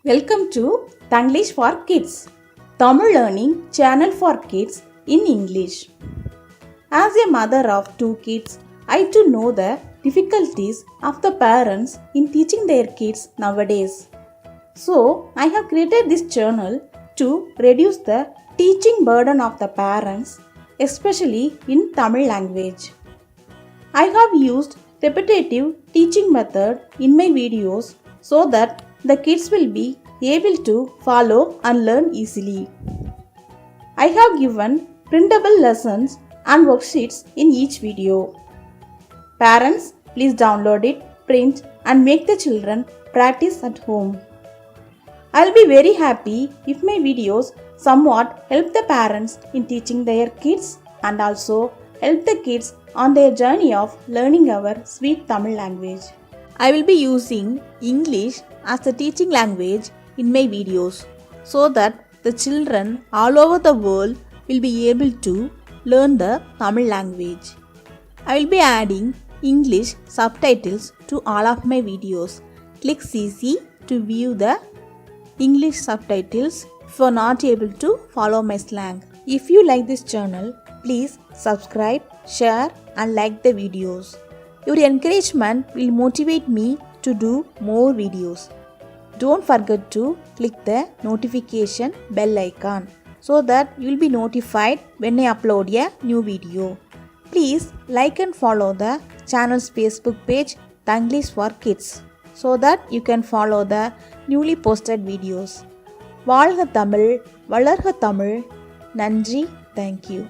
Welcome to Tanglish for Kids, Tamil learning channel for kids in English. As a mother of 2 kids, I too know the difficulties of the parents in teaching their kids nowadays. So, I have created this channel to reduce the teaching burden of the parents, especially in Tamil language. I have used repetitive teaching method in my videos so that the kids will be able to follow and learn easily. I have given printable lessons and worksheets in each video. Parents, please download it, print and make the children practice at home. I'll be very happy if my videos somewhat help the parents in teaching their kids and also help the kids on their journey of learning our sweet Tamil language. I will be using English as the teaching language in my videos so that the children all over the world will be able to learn the Tamil language. I will be adding English subtitles to all of my videos. Click CC to view the English subtitles if you are not able to follow my slang. If you like this channel, please subscribe, share and like the videos. Your encouragement will motivate me to do more videos. Don't forget to click the notification bell icon so that you will be notified when I upload a new video. Please like and follow the channel's Facebook page Tanglish for Kids so that you can follow the newly posted videos. வாழ்க தமிழ், வளர்க தமிழ். நன்றி, thank you.